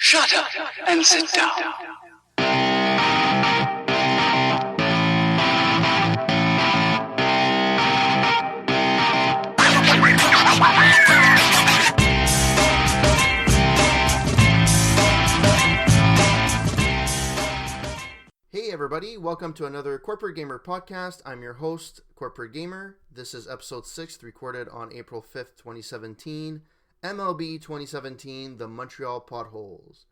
Shut up and sit down. Hey everybody, welcome to another Corporate Gamer podcast. I'm your host, Corporate Gamer. This is episode 6, recorded on April 5th, 2017. MLB 2017, the Montreal Potholes.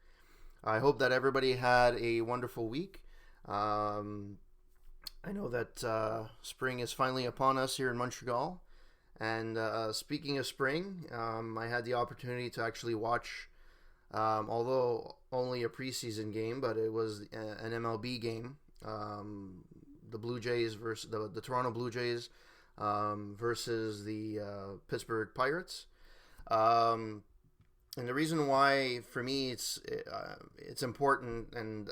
I hope that everybody had a wonderful week. I know that spring is finally upon us here in Montreal. And speaking of spring, I had the opportunity to actually watch, although only a preseason game, but it was an MLB game. The Blue Jays versus the Toronto Blue Jays versus the Pittsburgh Pirates. And the reason why, for me, it's important, and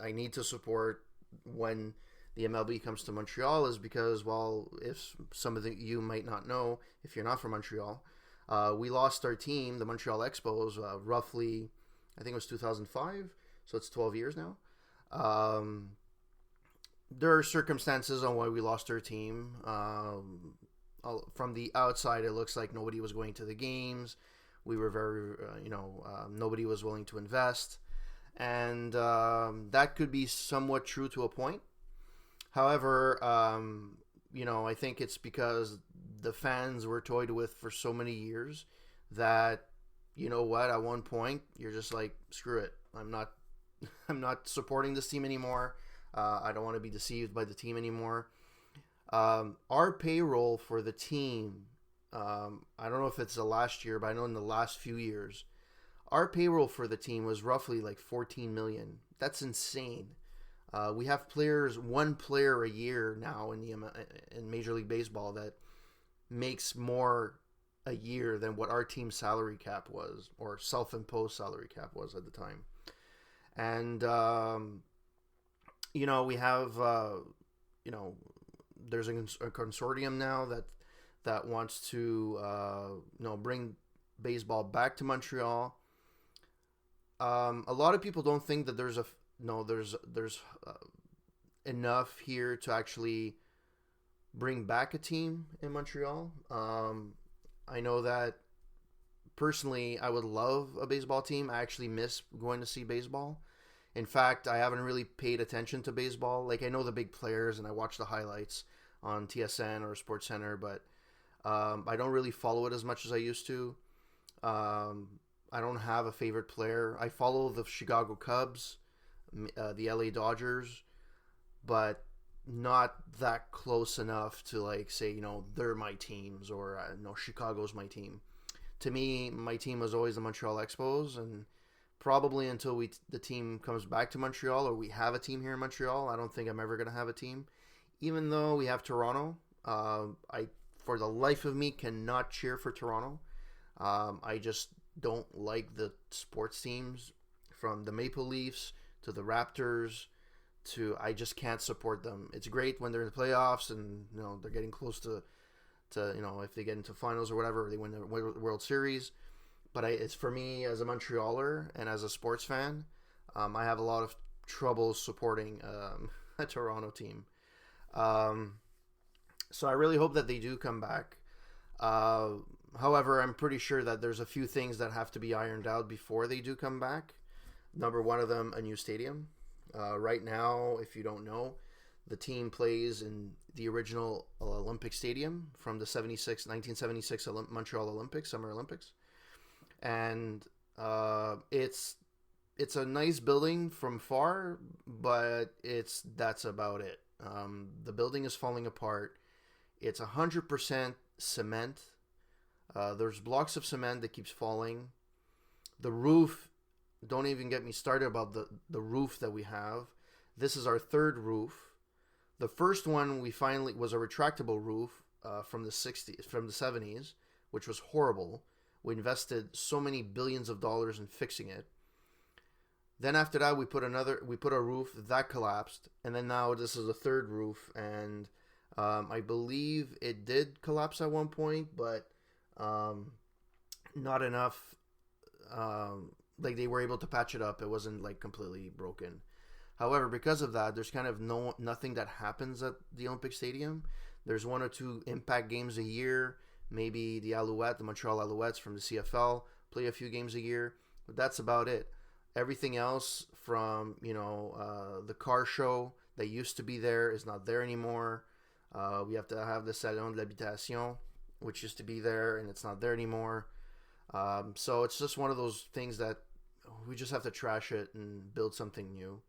I need to support when the MLB comes to Montreal is because, well, if some of you might not know, if you're not from Montreal, we lost our team, the Montreal Expos, roughly, I think it was 2005, so it's 12 years now. There are circumstances on why we lost our team. From the outside, it looks like nobody was going to the games. We were very, nobody was willing to invest. And that could be somewhat true to a point. However, I think it's because the fans were toyed with for so many years that, you know what, at one point, you're just like, screw it. I'm not supporting this team anymore. I don't want to be deceived by the team anymore. Our payroll for the team, I don't know if it's the last year, but I know in the last few years, our payroll for the team was roughly like $14 million. That's insane. We have one player a year now in Major League Baseball that makes more a year than what our team's salary cap was, or self-imposed salary cap was at the time. And, we have, there's a consortium now that wants to, bring baseball back to Montreal. A lot of people don't think that there's enough here to actually bring back a team in Montreal. I know that personally, I would love a baseball team. I actually miss going to see baseball. In fact, I haven't really paid attention to baseball. Like, I know the big players and I watch the highlights on TSN or SportsCenter, but I don't really follow it as much as I used to. I don't have a favorite player. I follow the Chicago Cubs, the LA Dodgers, but not that close enough to like say, they're my teams, or Chicago's my team. To me, my team was always the Montreal Expos, and probably until the team comes back to Montreal, or we have a team here in Montreal, I don't think I'm ever going to have a team. Even though we have Toronto, I, for the life of me, cannot cheer for Toronto. I just don't like the sports teams, from the Maple Leafs to the Raptors to, I just can't support them. It's great when they're in the playoffs and they're getting close to if they get into finals or whatever, they win the World Series. But it's, for me, as a Montrealer and as a sports fan, I have a lot of trouble supporting a Toronto team. So I really hope that they do come back. However, I'm pretty sure that there's a few things that have to be ironed out before they do come back. Number one of them, a new stadium. Right now, if you don't know, the team plays in the original Olympic Stadium from the 1976 Montreal Olympics, Summer Olympics. And it's a nice building from far, but that's about it. The building is falling apart. It's 100% cement. There's blocks of cement that keeps falling. The roof, don't even get me started about the roof that we have. This is our third roof. The first one we finally was a retractable roof from the 70s, which was horrible. We invested so many billions of dollars in fixing it. Then after that, we put a roof that collapsed, and then now this is the third roof, and I believe it did collapse at one point, but not enough like they were able to patch it up. It wasn't like completely broken. However, because of that, there's kind of nothing that happens at the Olympic Stadium. There's one or two impact games a year. Maybe the Montreal Alouettes from the CFL play a few games a year, but that's about it. Everything else from the car show that used to be there is not there anymore. We have to have the Salon de l'Habitation, which used to be there, and it's not there anymore. So it's just one of those things that we just have to trash it and build something new.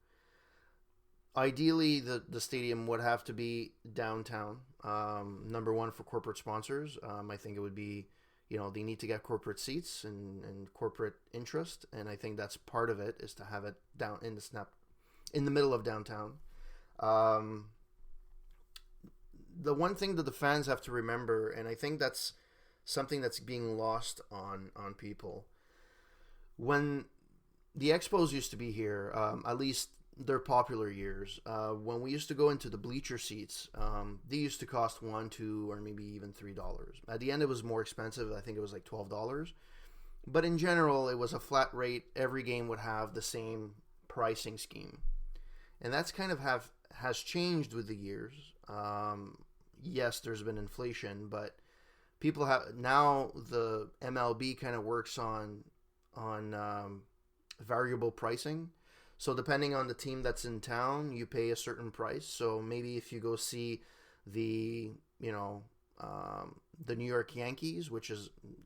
Ideally, the stadium would have to be downtown. Number one, for corporate sponsors. I think it would be, they need to get corporate seats and corporate interest, and I think that's part of it, is to have it down in the middle of downtown. The one thing that the fans have to remember, and I think that's something that's being lost on people, when the Expos used to be here, at least their popular years, when we used to go into the bleacher seats, they used to cost $1, $2, or maybe even $3. At the end, it was more expensive. I think it was like $12. But in general, it was a flat rate. Every game would have the same pricing scheme, and that's kind of has changed with the years. Yes, there's been inflation, but people have now, the MLB kind of works on variable pricing. So depending on the team that's in town, you pay a certain price. So maybe if you go see the New York Yankees,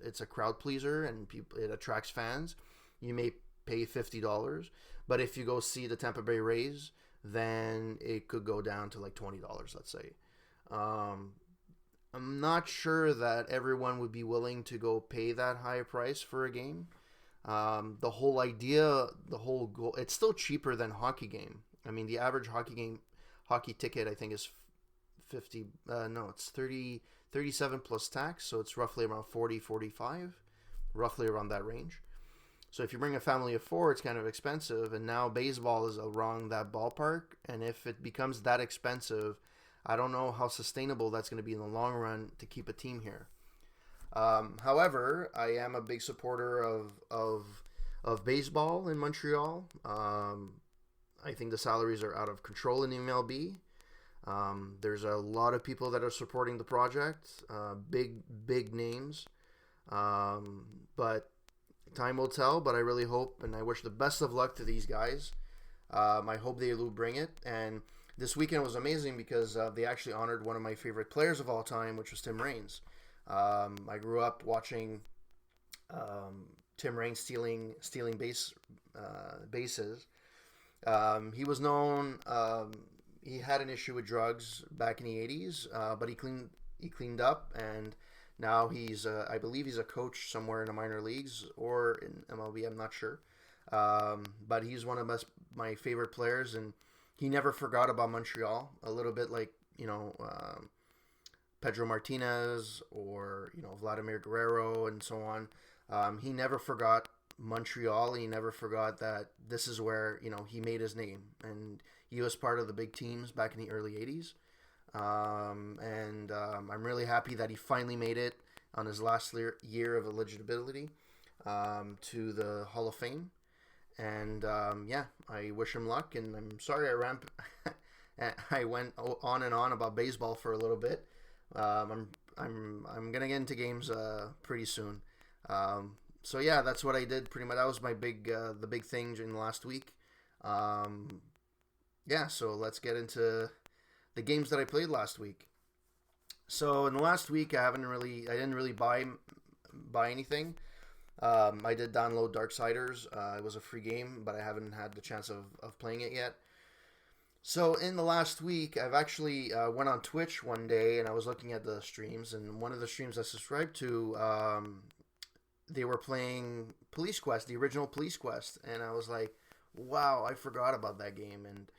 it's a crowd pleaser and it attracts fans, you may pay $50. But if you go see the Tampa Bay Rays, then it could go down to like $20, let's say. I'm not sure that everyone would be willing to go pay that high price for a game. The whole idea, the whole goal, it's still cheaper than hockey game. I mean, the average hockey ticket, I think, is 50, it's 37 plus tax, so it's roughly around 40, 45, roughly around that range. So if you bring a family of four, it's kind of expensive, and now baseball is around that ballpark, and if it becomes that expensive, I don't know how sustainable that's going to be in the long run to keep a team here. However, I am a big supporter of baseball in Montreal. I think the salaries are out of control in the MLB. There's a lot of people that are supporting the project, big names. But time will tell, but I really hope and I wish the best of luck to these guys. I hope they will bring it. And this weekend was amazing because they actually honored one of my favorite players of all time, which was Tim Raines. I grew up watching Tim Raines stealing bases. He was known. He had an issue with drugs back in the 80s, but he cleaned up, and now he's I believe he's a coach somewhere in the minor leagues or in MLB. I'm not sure, but he's one of my favorite players, and he never forgot about Montreal. A little bit like Pedro Martinez or Vladimir Guerrero and so on. He never forgot Montreal. He never forgot that this is where he made his name, and he was part of the big teams back in the early 80s. I'm really happy that he finally made it on his last year of eligibility to the Hall of Fame. And I wish him luck. And I'm sorry I went on and on about baseball for a little bit. I'm gonna get into games pretty soon. So yeah, that's what I did pretty much. That was my the big thing in the last week. So let's get into the games that I played last week. So in the last week, I didn't really buy anything. I did download Darksiders. It was a free game, but I haven't had the chance of playing it yet. So in the last week, I've actually went on Twitch one day, and I was looking at the streams, and one of the streams I subscribed to, they were playing Police Quest, the original Police Quest, and I was like, wow, I forgot about that game. And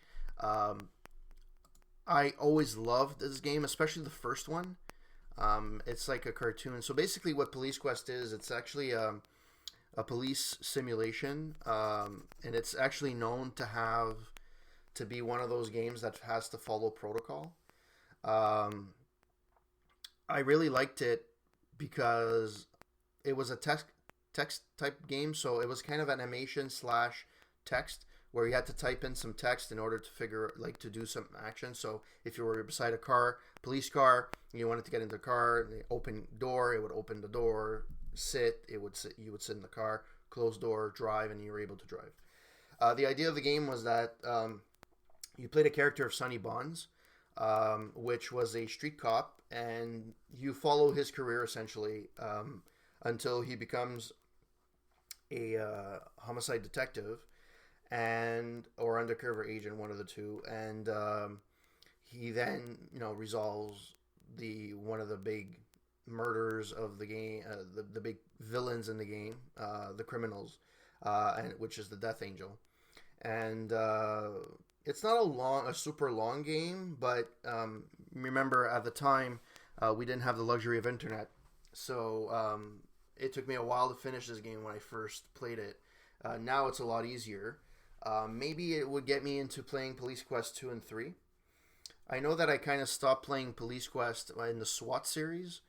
I always loved this game, especially the first one. It's like a cartoon. So basically what Police Quest is, it's actually a police simulation, and it's actually known to be one of those games that has to follow protocol. I really liked it because it was a text type game. So it was kind of animation slash text where you had to type in some text in order to figure like to do some action. So if you were beside a car, police car, and you wanted to get into the car, the open door, it would open the door. Sit, it would sit. You would sit in the car. Close door, drive, and you were able to drive. The idea of the game was that you played a character of Sonny Bonds, which was a street cop, and you follow his career essentially until he becomes a homicide detective and or undercover agent, one of the two, and he then resolves the one of the big murders of the game, the big villains in the game, the criminals, and which is the Death Angel, and it's not a super long game, but remember at the time we didn't have the luxury of internet, so it took me a while to finish this game when I first played it. Now it's a lot easier. Maybe it would get me into playing Police Quest 2 and 3. I know that I kind of stopped playing Police Quest in the SWAT series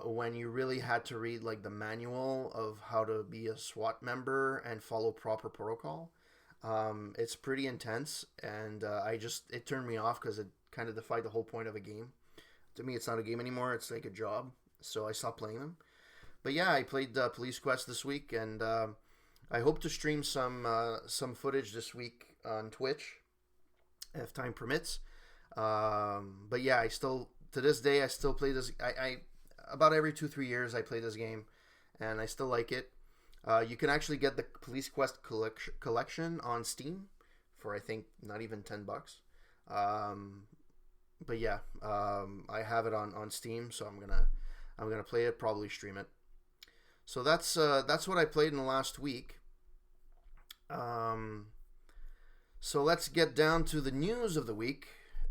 when you really had to read like the manual of how to be a SWAT member and follow proper protocol. It's pretty intense, and it turned me off because it kind of defied the whole point of a game. To me, it's not a game anymore. It's like a job, so I stopped playing them. But yeah, I played Police Quest this week, and I hope to stream some footage this week on Twitch if time permits. But yeah, to this day I still play this. I about every 2-3 years I play this game, and I still like it. You can actually get the Police Quest collection on Steam for I think not even $10. But yeah, I have it on Steam, so I'm gonna play it, probably stream it. So that's what I played in the last week. So let's get down to the news of the week.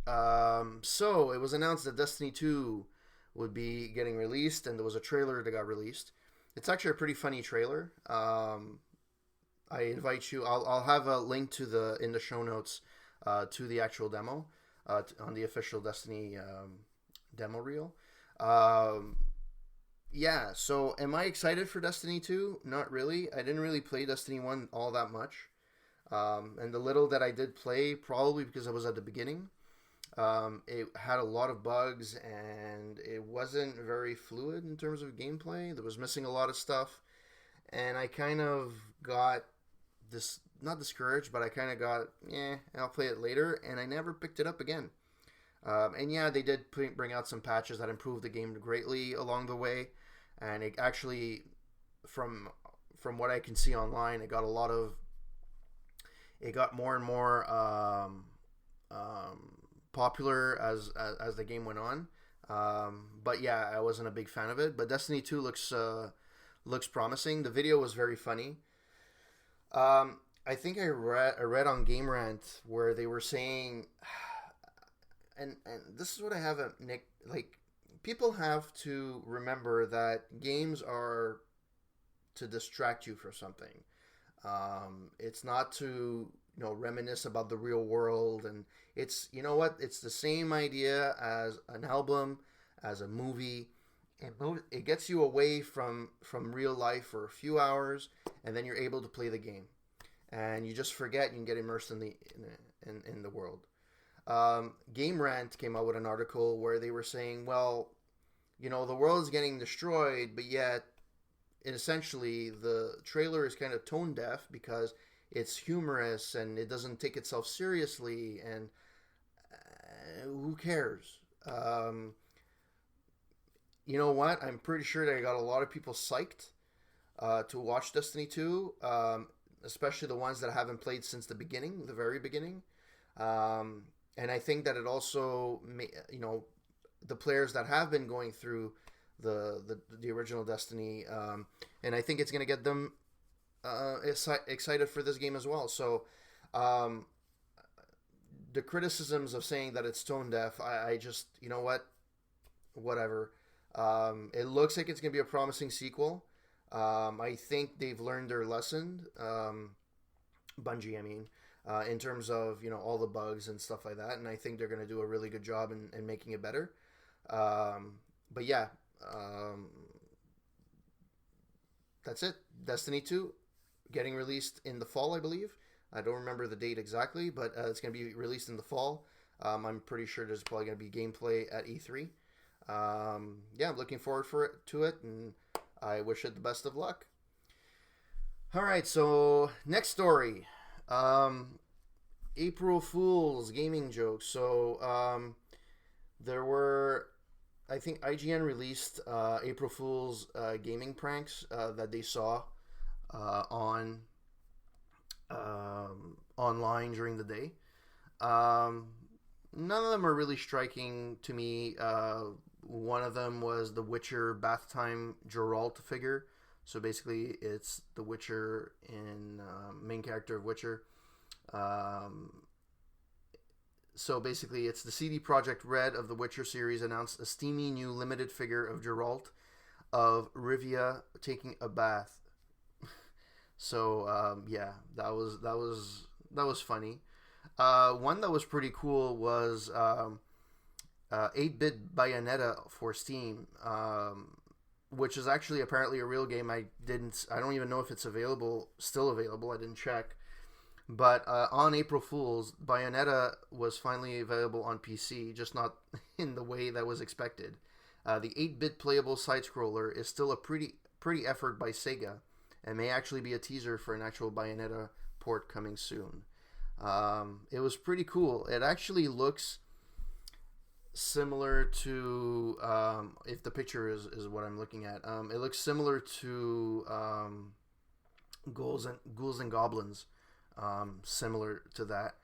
So it was announced that Destiny 2 would be getting released, and there was a trailer that got released. It's actually a pretty funny trailer. I invite you. I'll have a link in the show notes to the actual demo on the official Destiny demo reel. Yeah, so am I excited for Destiny 2? Not really. I didn't really play Destiny 1 all that much. And the little that I did play, probably because I was at the beginning, it had a lot of bugs and it wasn't very fluid in terms of gameplay. There was missing a lot of stuff. And I kind of got not discouraged, but I kind of got, I'll play it later. And I never picked it up again. And yeah, they did bring out some patches that improved the game greatly along the way, and it actually, from what I can see online, it got more and more popular as the game went on. But yeah, I wasn't a big fan of it. But Destiny 2 looks promising. The video was very funny. I think I read on Game Rant where they were saying. And this is what I have at Nick. Like, people have to remember that games are to distract you from something. It's not to reminisce about the real world, and it's it's the same idea as an album, as a movie. It gets you away from real life for a few hours, and then you're able to play the game, and you just forget and get immersed in the world. Game Rant came out with an article where they were saying, well, the world is getting destroyed, but yet, essentially, the trailer is kind of tone deaf because it's humorous and it doesn't take itself seriously, and who cares? You know what? I'm pretty sure that I got a lot of people psyched to watch Destiny 2, especially the ones that haven't played since the very beginning. And I think that it also, the players that have been going through the original Destiny, and I think it's going to get them excited for this game as well. So the criticisms of saying that it's tone deaf, I just, whatever. It looks like it's going to be a promising sequel. I think they've learned their lesson. Bungie, I mean. In terms of all the bugs and stuff like that, and I think they're going to do a really good job in making it better. But yeah, that's it. Destiny 2 getting released in the fall, I believe. I don't remember the date exactly, but it's going to be released in the fall. I'm pretty sure there's probably going to be gameplay at E3. Yeah, I'm looking forward to it, and I wish it the best of luck. All right, so next story. April Fool's gaming jokes. So there were, I think IGN released April Fool's gaming pranks that they saw on online during the day. None of them are really striking to me. One of them was the Witcher bath time Geralt figure. So basically, it's the Witcher in main character of Witcher. So basically, it's the CD Projekt Red of the Witcher series announced a steamy new limited figure of Geralt of Rivia taking a bath. So yeah, that was funny. One that was pretty cool was 8-bit Bayonetta for Steam, which is actually apparently a real game. I don't even know if it's still available. I didn't check. But on April Fool's, Bayonetta was finally available on PC, just not in the way that was expected. The 8-bit playable side-scroller is still a pretty effort by Sega, and may actually be a teaser for an actual Bayonetta port coming soon. It was pretty cool. It actually looks similar to, if the picture is what I'm looking at, it looks similar to Ghouls and Goblins, similar to that,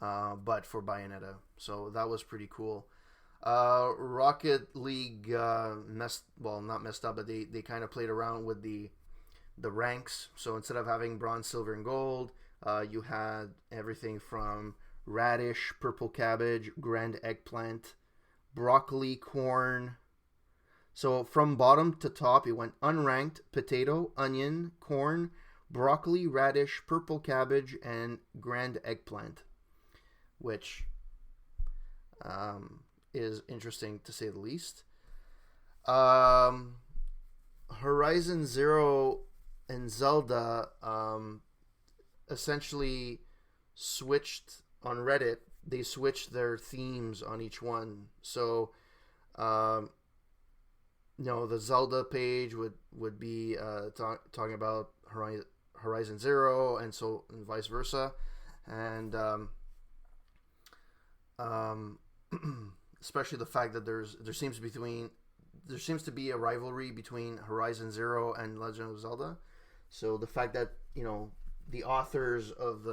but for Bayonetta. So that was pretty cool. Rocket League not messed up, but they kind of played around with the ranks. So instead of having bronze, silver, and gold, you had everything from radish, purple cabbage, grand eggplant, broccoli, corn. So from bottom to top, it went unranked, potato, onion, corn, broccoli, radish, purple cabbage, and grand eggplant, which is interesting to say the least. Horizon Zero and Zelda essentially switched on Reddit. They switched their themes on each one. So, the Zelda page would be talking about Horizon Zero, and vice versa, and especially the fact that there seems to be a rivalry between Horizon Zero and Legend of Zelda. So the fact that the authors of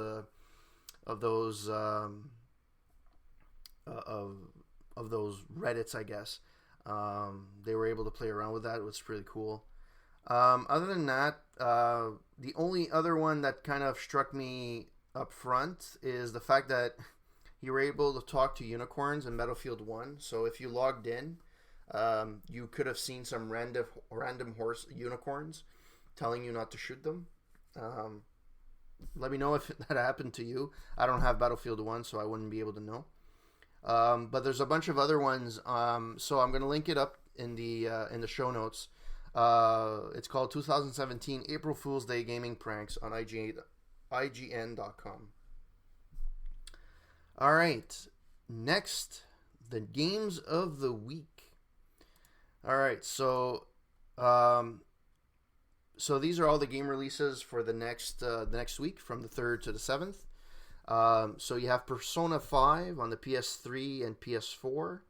those Reddits, I guess, they were able to play around with that. It was pretty cool. Other than that, the only other one that kind of struck me up front is the fact that you were able to talk to unicorns in Battlefield 1. So if you logged in, you could have seen some random horse unicorns telling you not to shoot them. Let me know if that happened to you. I don't have Battlefield 1, so I wouldn't be able to know. But there's a bunch of other ones. So I'm going to link it up in the show notes. It's called 2017 April Fool's Day Gaming Pranks on IGN.com. All right. Next, the games of the week. All right. So these are all the game releases for the next week from the 3rd to the 7th. So you have Persona 5 on the PS3 and PS4.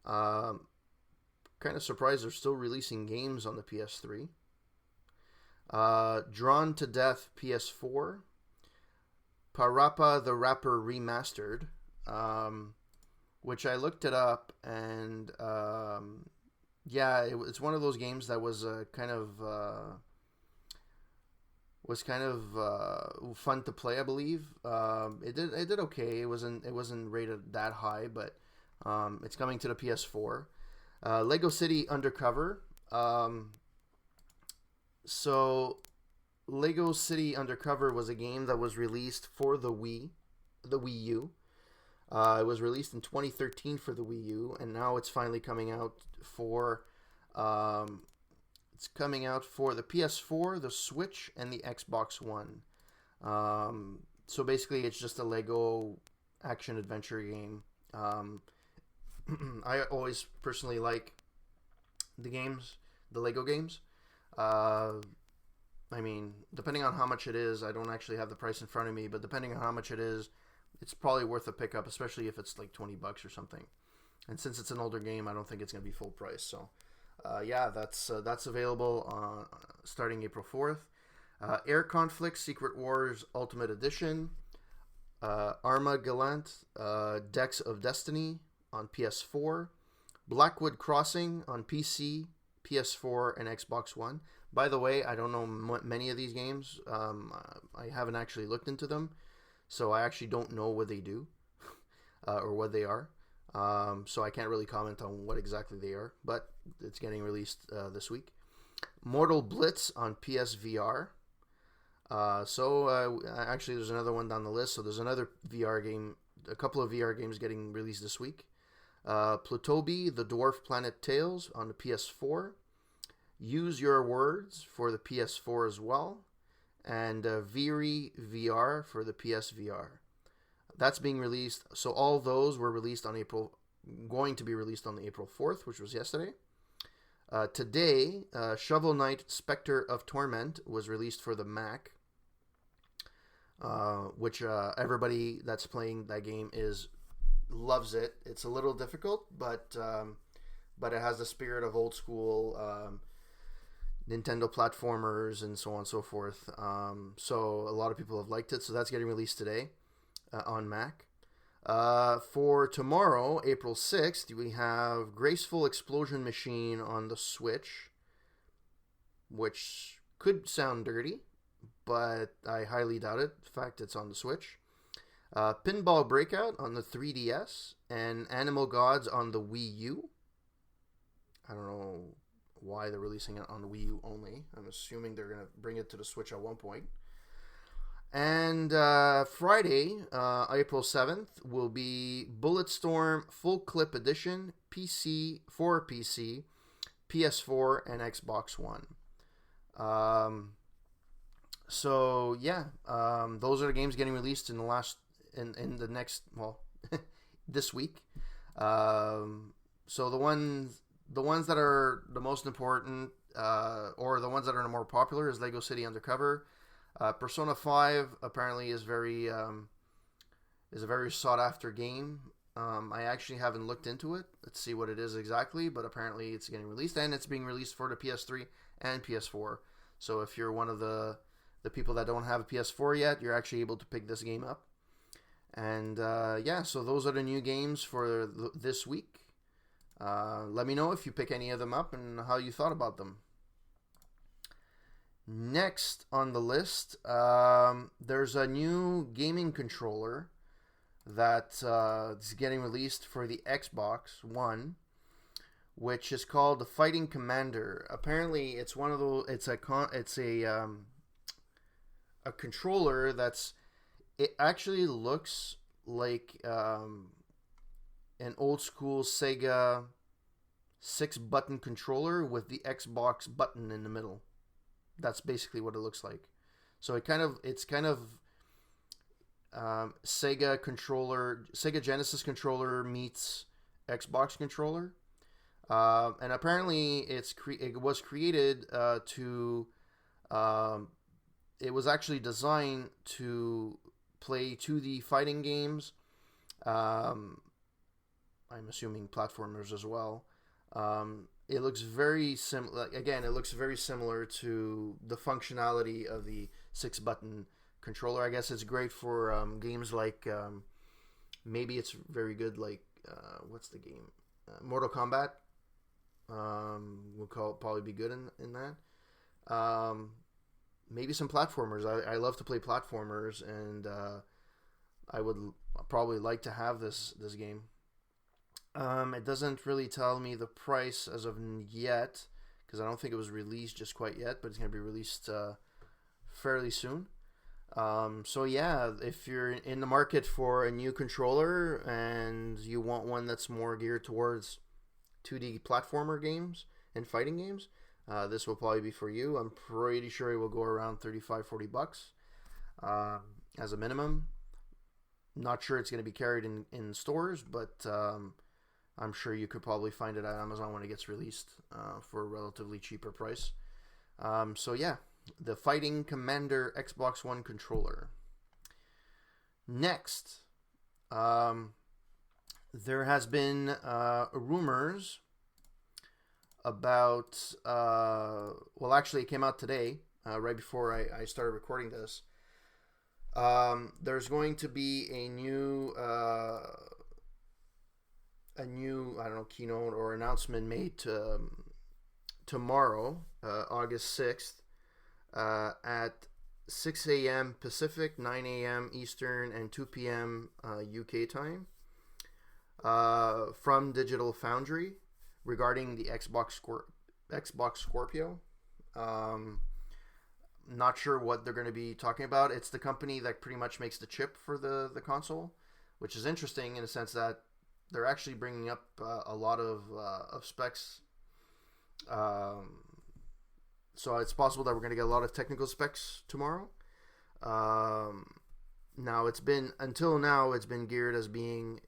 Kind of surprised they're still releasing games on the PS3. Drawn to Death PS4. Parappa the Rapper Remastered, which I looked it up, and it's one of those games that was kind of fun to play, I believe. It did okay. It wasn't rated that high, but it's coming to the PS4. Lego City Undercover. So Lego City Undercover was a game that was released for the Wii U. It was released in 2013 for the Wii U, and now it's finally coming out for It's coming out for the PS4, the Switch, and the Xbox One. So basically, it's just a Lego action adventure game. I always personally like the Lego games. I mean, depending on how much it is, I don't actually have the price in front of me, but depending on how much it is, it's probably worth a pickup, especially if it's like $20 or something. And since it's an older game, I don't think it's going to be full price. So, that's available starting April 4th. Air Conflict Secret Wars Ultimate Edition, Arma Gallant, Decks of Destiny on PS4, Blackwood Crossing on PC, PS4, and Xbox One. By the way, I don't know many of these games. I haven't actually looked into them, so I actually don't know what they do or what they are. So I can't really comment on what exactly they are, but it's getting released this week. Mortal Blitz on PSVR. Actually, there's another one down the list. So there's another VR game, a couple of VR games getting released this week. Plutobi, The Dwarf Planet Tales on the PS4. Use Your Words for the PS4 as well. And Viri VR for the PSVR. That's being released. So all those were released on going to be released on April 4th, which was yesterday. Today, Shovel Knight Spectre of Torment was released for the Mac, which everybody that's playing that game loves it. It's a little difficult, but it has the spirit of old school Nintendo platformers and so on and so forth. So a lot of people have liked it. So that's getting released today on Mac. For tomorrow, April 6th, we have Graceful Explosion Machine on the Switch, which could sound dirty, but I highly doubt it. In fact, it's on the Switch. Pinball Breakout on the 3DS, and Animal Gods on the Wii U. I don't know why they're releasing it on the Wii U only. I'm assuming they're going to bring it to the Switch at one point. And Friday, April 7th, will be Bulletstorm Full Clip Edition, PC, PS4, and Xbox One. Those are the games getting released in the next, this week. So the ones that are the most important, or the ones that are the more popular, is Lego City Undercover. Persona 5 apparently is a very sought after game. I actually haven't looked into it. Let's see what it is exactly, but apparently it's getting released, and it's being released for the PS3 and PS4. So if you're one of the people that don't have a PS4 yet, you're actually able to pick this game up. And so those are the new games for this week. Let me know if you pick any of them up and how you thought about them. Next on the list, there's a new gaming controller that is getting released for the Xbox One, which is called the Fighting Commander. Apparently, it's one of those. It's a controller it actually looks like an old school Sega 6-button controller with the Xbox button in the middle. That's basically what it looks like. So it's kind of Sega Genesis controller meets Xbox controller, and apparently it was created it was actually designed to play 2D fighting games. I'm assuming platformers as well. It looks very similar. Again, it looks very similar to the functionality of the 6-button controller. I guess it's great for games like maybe it's very good. Like what's the game? Mortal Kombat. Probably be good in that. Maybe some platformers. I love to play platformers, and I would probably like to have this game. It doesn't really tell me the price as of yet, because I don't think it was released just quite yet, but it's going to be released fairly soon. If you're in the market for a new controller and you want one that's more geared towards 2D platformer games and fighting games, this will probably be for you. I'm pretty sure it will go around $35-$40 as a minimum. Not sure it's going to be carried in stores, but I'm sure you could probably find it at Amazon when it gets released for a relatively cheaper price. So yeah, the Fighting Commander Xbox One controller. Next, there has been rumors about, well, actually it came out today, right before I started recording this. There's going to be a new I don't know, keynote or announcement made tomorrow, August 6th, at 6 a.m. Pacific, 9 a.m. Eastern, and 2 p.m. UK time, from Digital Foundry regarding the Xbox Scorpio. Not sure what they're going to be talking about. It's the company that pretty much makes the chip for the console, which is interesting in the sense that they're actually bringing up a lot of specs. So it's possible that we're going to get a lot of technical specs tomorrow. Now until now it's been geared as being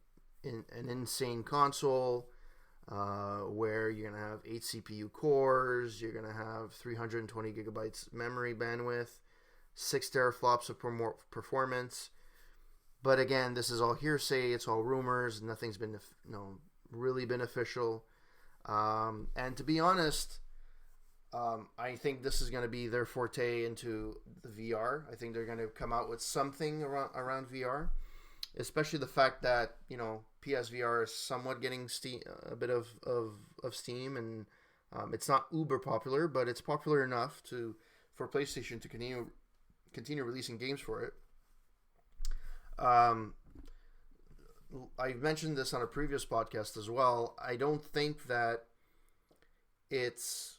an insane console, where you're going to have 8 CPU cores, you're going to have 320 gigabytes memory bandwidth, 6 teraflops of performance. But again, this is all hearsay, it's all rumors, nothing's been really been official. And to be honest, I think this is going to be their forte into the VR. I think they're going to come out with something around VR, especially the fact that, PSVR is somewhat getting a bit of steam, and it's not uber popular, but it's popular enough for PlayStation to continue releasing games for it. I mentioned this on a previous podcast as well. I don't think that it's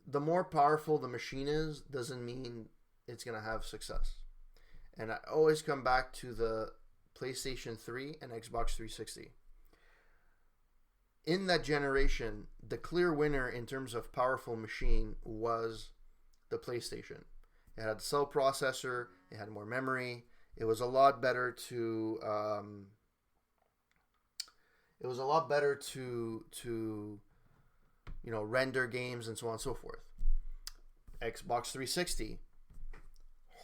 the more powerful the machine is doesn't mean it's going to have success. And I always come back to the PlayStation 3 and Xbox 360. In that generation, the clear winner in terms of powerful machine was the PlayStation. It had a cell processor, it had more memory, it was a lot better to render games and so on and so forth. Xbox 360,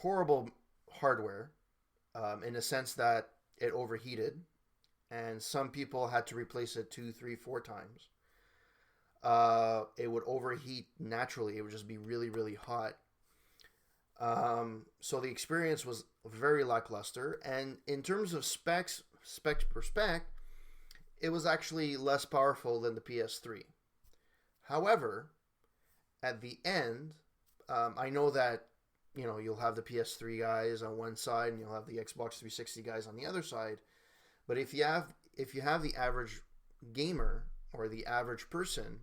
horrible hardware, in the sense that it overheated, and some people had to replace it 2, 3, 4 times. It would overheat naturally. It would just be really, really hot. So the experience was very lackluster, and in terms of specs per spec, it was actually less powerful than the PS3. However, at the end, I know that you'll have the PS3 guys on one side and you'll have the Xbox 360 guys on the other side. But if you have the average gamer or the average person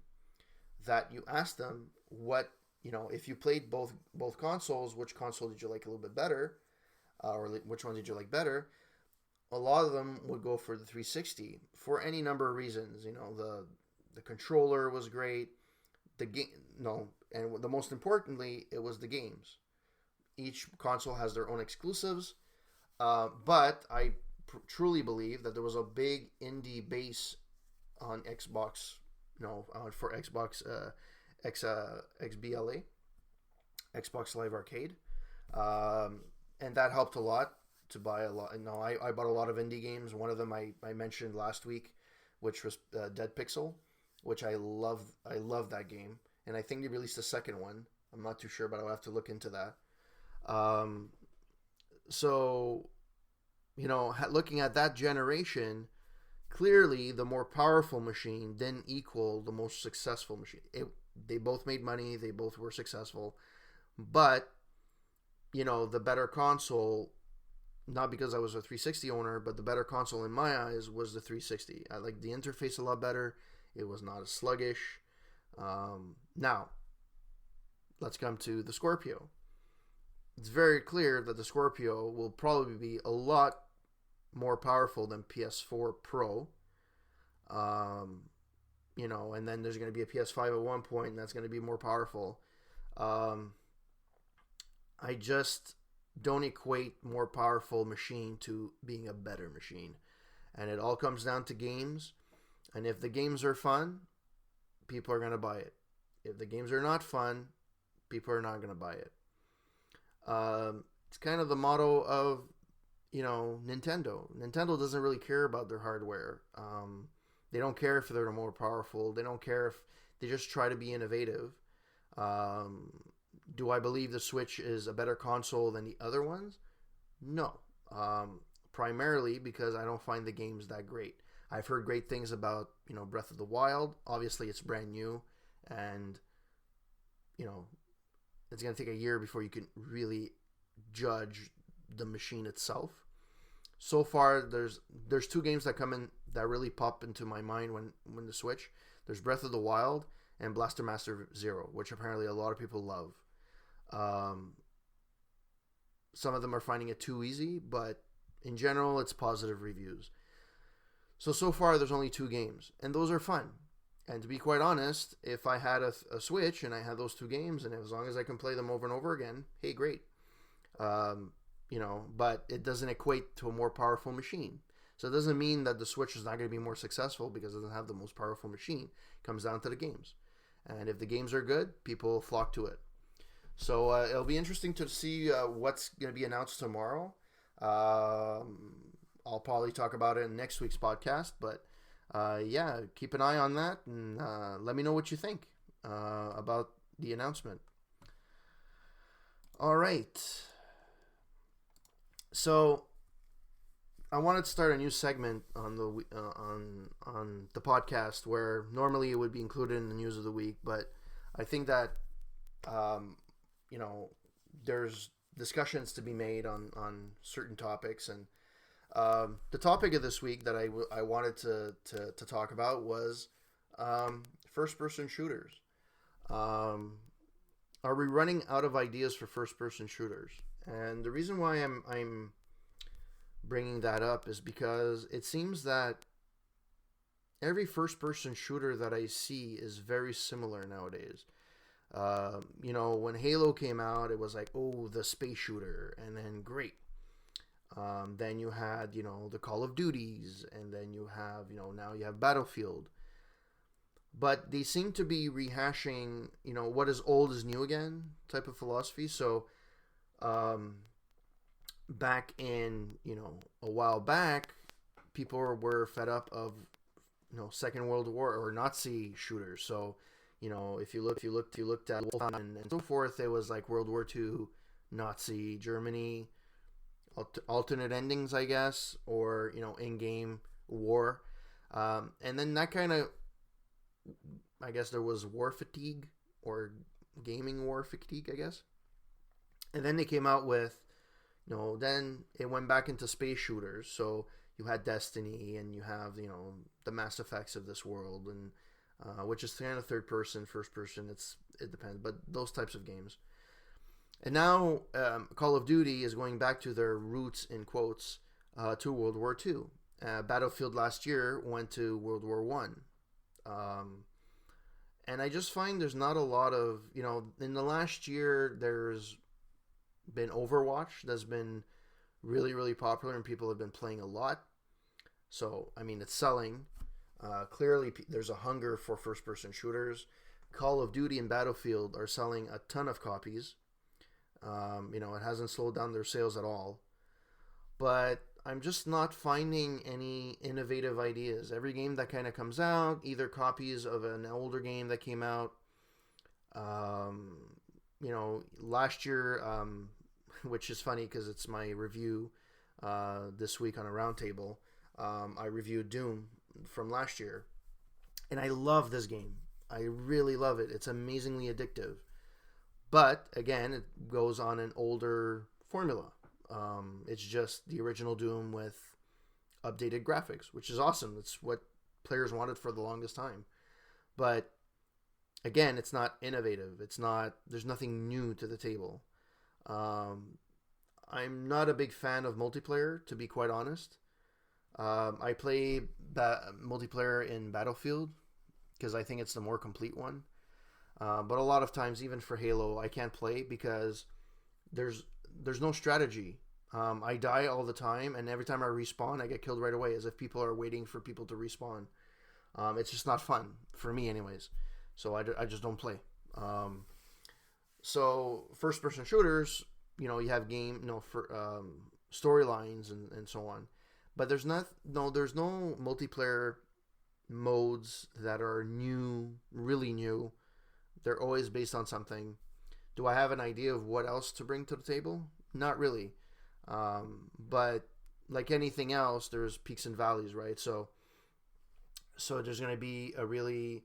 that you ask them what, if you played both consoles, which console did you like a little bit better, or which one did you like better, a lot of them would go for the 360 for any number of reasons. The controller was great, and the most importantly, it was the games. Each console has their own exclusives, but I truly believe that there was a big indie base on Xbox, for Xbox XBLA, Xbox Live Arcade, and that helped a lot to buy a lot. I bought a lot of indie games. One of them I mentioned last week, which was Dead Pixel, which I love. I love that game, and I think they released a second one. I'm not too sure, but I'll have to look into that. Looking at that generation, clearly the more powerful machine didn't equal the most successful machine. They both made money, they both were successful, but the better console, not because I was a 360 owner, but the better console in my eyes was the 360. I liked the interface a lot better. It was not as sluggish. Now, let's come to the Scorpio. It's very clear that the Scorpio will probably be a lot more powerful than PS4 Pro. and then there's going to be a PS5 at one point, and that's going to be more powerful. I just don't equate more powerful machine to being a better machine. And it all comes down to games. And if the games are fun, people are going to buy it. If the games are not fun, people are not going to buy it. It's kind of the motto of, Nintendo. Nintendo doesn't really care about their hardware. They don't care if they're more powerful. They don't care if they just try to be innovative. Do I believe the Switch is a better console than the other ones? No. Primarily because I don't find the games that great. I've heard great things about, Breath of the Wild. Obviously, it's brand new, and, it's going to take a year before you can really judge the machine itself. So far, there's two games that come in that really pop into my mind when the Switch. There's Breath of the Wild and Blaster Master Zero, which apparently a lot of people love. Some of them are finding it too easy, but in general, it's positive reviews. So far, there's only two games, and those are fun. And to be quite honest, if I had a Switch and I had those two games, and as long as I can play them over and over again, hey, great. But it doesn't equate to a more powerful machine. So it doesn't mean that the Switch is not going to be more successful because it doesn't have the most powerful machine. It comes down to the games. And if the games are good, people flock to it. So it'll be interesting to see what's going to be announced tomorrow. I'll probably talk about it in next week's podcast. But keep an eye on that and let me know what you think about the announcement. All right. So I wanted to start a new segment on the podcast where normally it would be included in the news of the week, but I think that there's discussions to be made on certain topics, and the topic of this week that I wanted to talk about was first-person shooters. Are we running out of ideas for first-person shooters? And the reason why I'm bringing that up is because it seems that every first-person shooter that I see is very similar nowadays. When Halo came out, it was like, oh, the space shooter, and then great. Then you had, the Call of Duties, and then you have, now you have Battlefield. But they seem to be rehashing, what is old is new again type of philosophy. So, back in, a while back, people were fed up of, Second World War or Nazi shooters. So, if you looked at Wolfenstein and so forth, it was like World War II, Nazi Germany, alternate endings, I guess, or, in-game war. And then that kind of, I guess there was war fatigue or gaming war fatigue, I guess. And then they came out with, then it went back into space shooters. So you had Destiny and you have, the Mass Effects of this world, and which is kind of third person, first person. It depends, but those types of games. And now Call of Duty is going back to their roots, in quotes, to World War II. Battlefield last year went to World War One. And I just find there's not a lot of, in the last year, there's been Overwatch that's been really, really popular and people have been playing a lot. So, it's selling. Clearly, there's a hunger for first-person shooters. Call of Duty and Battlefield are selling a ton of copies. It hasn't slowed down their sales at all. But I'm just not finding any innovative ideas. Every game that kind of comes out, either copies of an older game that came out. Last year, which is funny because it's my review this week on a roundtable. I reviewed Doom from last year, and I love this game. I really love it. It's amazingly addictive. But again, it goes on an older formula. It's just the original Doom with updated graphics, which is awesome. It's what players wanted for the longest time. But again, it's not innovative. There's nothing new to the table. I'm not a big fan of multiplayer, to be quite honest. I play multiplayer in Battlefield, because I think it's the more complete one. But a lot of times, even for Halo, I can't play because there's no strategy. I die all the time, and every time I respawn, I get killed right away, as if people are waiting for people to respawn. It's just not fun for me, anyways. So I just don't play. So first-person shooters, you have for storylines and so on, but there's no multiplayer modes that are new, really new. They're always based on something. Do I have an idea of what else to bring to the table? Not really. But like anything else, there's peaks and valleys, right? So there's going to be a really,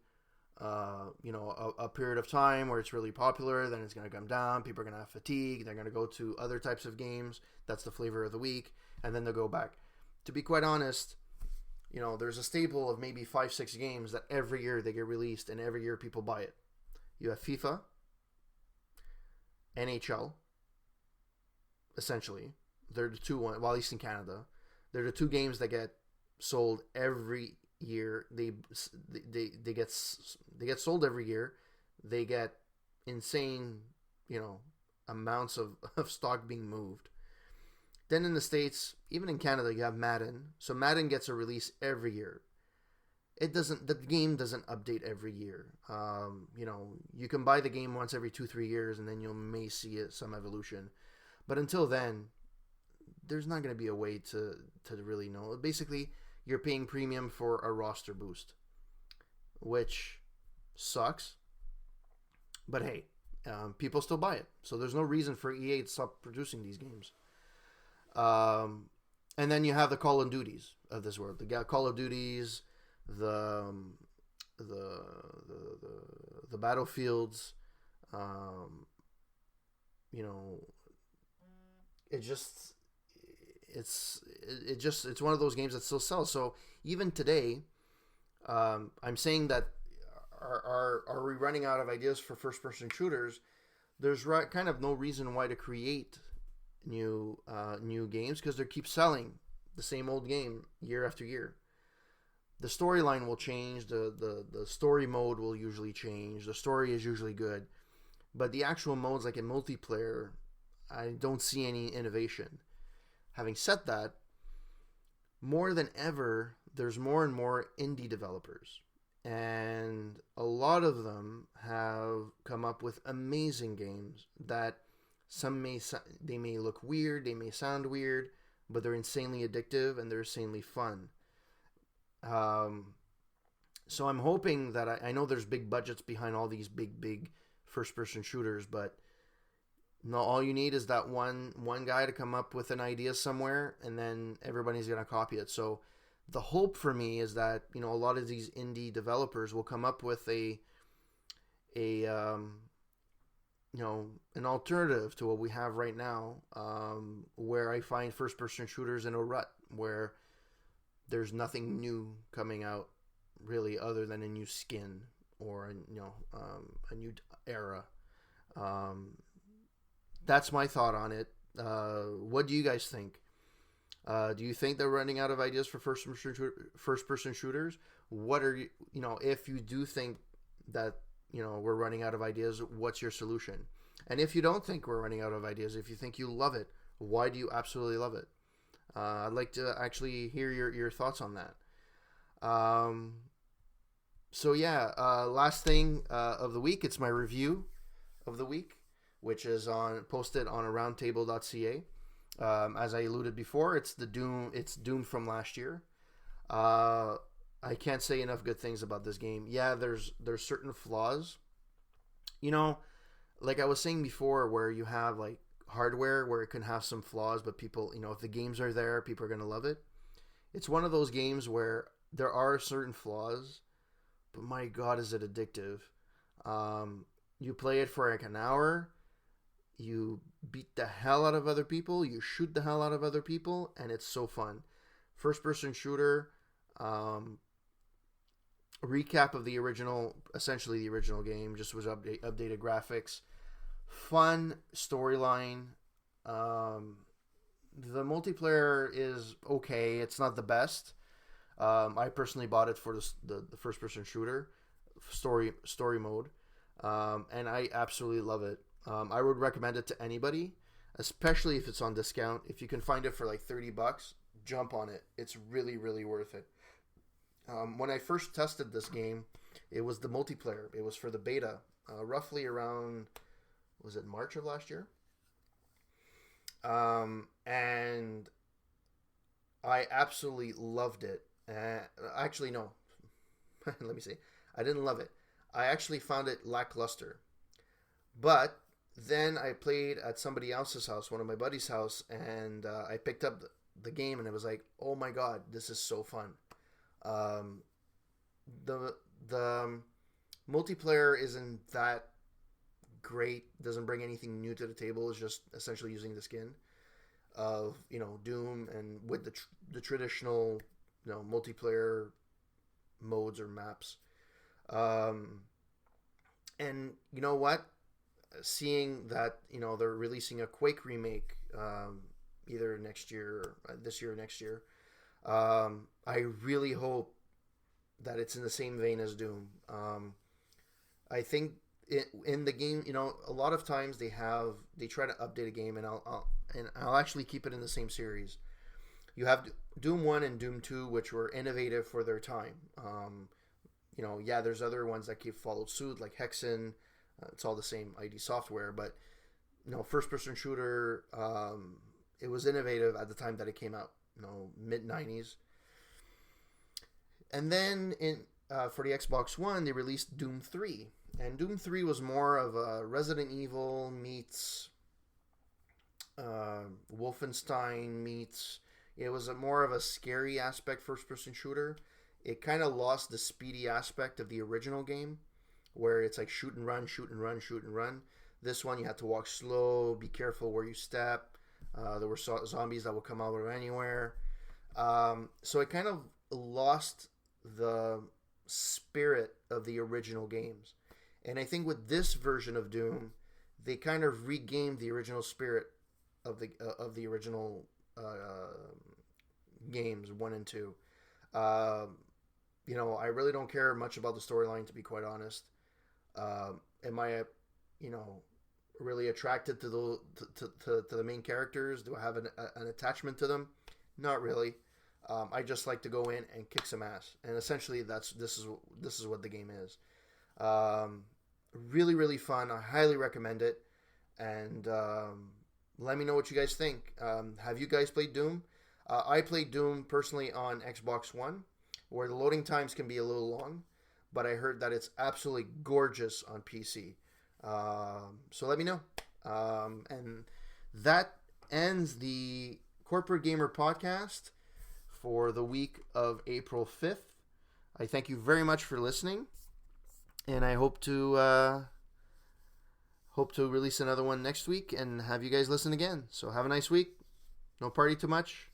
a period of time where it's really popular. Then it's going to come down. People are going to have fatigue. They're going to go to other types of games. That's the flavor of the week. And then they'll go back. To be quite honest, there's a staple of maybe 5-6 games that every year they get released and every year people buy it. You have FIFA, NHL, essentially. They're the two one, well, at least in Canada, they're the two games that get sold every year. They get sold every year. They get insane, amounts of stock being moved. Then in the States, even in Canada, you have Madden. So Madden gets a release every year. The game doesn't update every year. You can buy the game once every 2-3 years, and then you may see some evolution. But until then, there's not going to be a way to really know. Basically, you're paying premium for a roster boost, which sucks. But hey, people still buy it. So there's no reason for EA to stop producing these games. And then you have the Call of Duties of this world. The Call of Duties, the Battlefields, it's one of those games that still sells. So even today, I'm saying that are we running out of ideas for first-person shooters? There's kind of no reason why to create new games, because they keep selling the same old game year after year. The storyline will change, the story mode will usually change. The story is usually good, but the actual modes, like in multiplayer, I don't see any innovation. Having said that, more than ever, there's more and more indie developers, and a lot of them have come up with amazing games that they may look weird, they may sound weird, but they're insanely addictive and they're insanely fun. So I'm hoping that I know there's big budgets behind all these big first-person shooters, but no, all you need is that one guy to come up with an idea somewhere, and then everybody's gonna copy it. So the hope for me is that a lot of these indie developers will come up with an alternative to what we have right now, where I find first-person shooters in a rut where there's nothing new coming out really, other than a new skin or a new era. That's my thought on it. What do you guys think? Do you think they're running out of ideas for first-person shooters? What are if you do think that we're running out of ideas, what's your solution? And if you don't think we're running out of ideas, if you think you love it, why do you absolutely love it? I'd like to actually hear your thoughts on that. Last thing of the week, it's my review of the week, which is posted on aroundtable.ca. As I alluded before, it's Doom from last year. I can't say enough good things about this game. Yeah, there's certain flaws. Like I was saying before, where you have like hardware where it can have some flaws, but people, if the games are there, people are going to love it. It's one of those games where there are certain flaws, but my God, is it addictive. You play it for like an hour, you beat the hell out of other people, you shoot the hell out of other people, and it's so fun. First-person shooter, recap of essentially the original game, just was updated graphics, fun storyline. The multiplayer is okay. It's not the best. I personally bought it for the first person shooter. story mode, and I absolutely love it. I would recommend it to anybody, especially if it's on discount. If you can find it for like $30, jump on it. It's really, really worth it. When I first tested this game, it was the multiplayer. It was for the beta, roughly around, was it March of last year? And I absolutely loved it. Actually, no. Let me see. I didn't love it. I actually found it lackluster. But then I played at somebody else's house, one of my buddy's house, and I picked up the game, and it was like, oh my god, this is so fun. The multiplayer isn't that great. Doesn't bring anything new to the table. It's just essentially using the skin of Doom, and with the traditional multiplayer modes or maps. And you know what? Seeing that they're releasing a Quake remake either next year, or this year or next year, I really hope that it's in the same vein as Doom. I think in the game, a lot of times they try to update a game, and I'll actually keep it in the same series. You have Doom 1 and Doom 2, which were innovative for their time. There's other ones that followed suit, like Hexen. It's all the same ID software, but first-person shooter. It was innovative at the time that it came out, mid-90s. And then for the Xbox One, they released Doom 3. And Doom 3 was more of a Resident Evil meets Wolfenstein meets... It was more of a scary aspect first-person shooter. It kind of lost the speedy aspect of the original game, where it's like shoot and run, shoot and run, shoot and run. This one, you had to walk slow, be careful where you step. There were zombies that would come out of anywhere. So it kind of lost the spirit of the original games. And I think with this version of Doom, they kind of regained the original spirit of the original games 1 and 2. I really don't care much about the storyline, to be quite honest. Am I, really attracted to the main characters? Do I have an attachment to them? Not really. I just like to go in and kick some ass, and essentially this is what the game is. Really, really fun. I highly recommend it, and let me know what you guys think. Have you guys played Doom? I played Doom personally on Xbox One, where the loading times can be a little long, but I heard that it's absolutely gorgeous on PC. So let me know. And that ends the Corporate Gamer podcast for the week of April 5th. I thank you very much for listening, and I hope to release another one next week and have you guys listen again. So have a nice week. Don't party too much.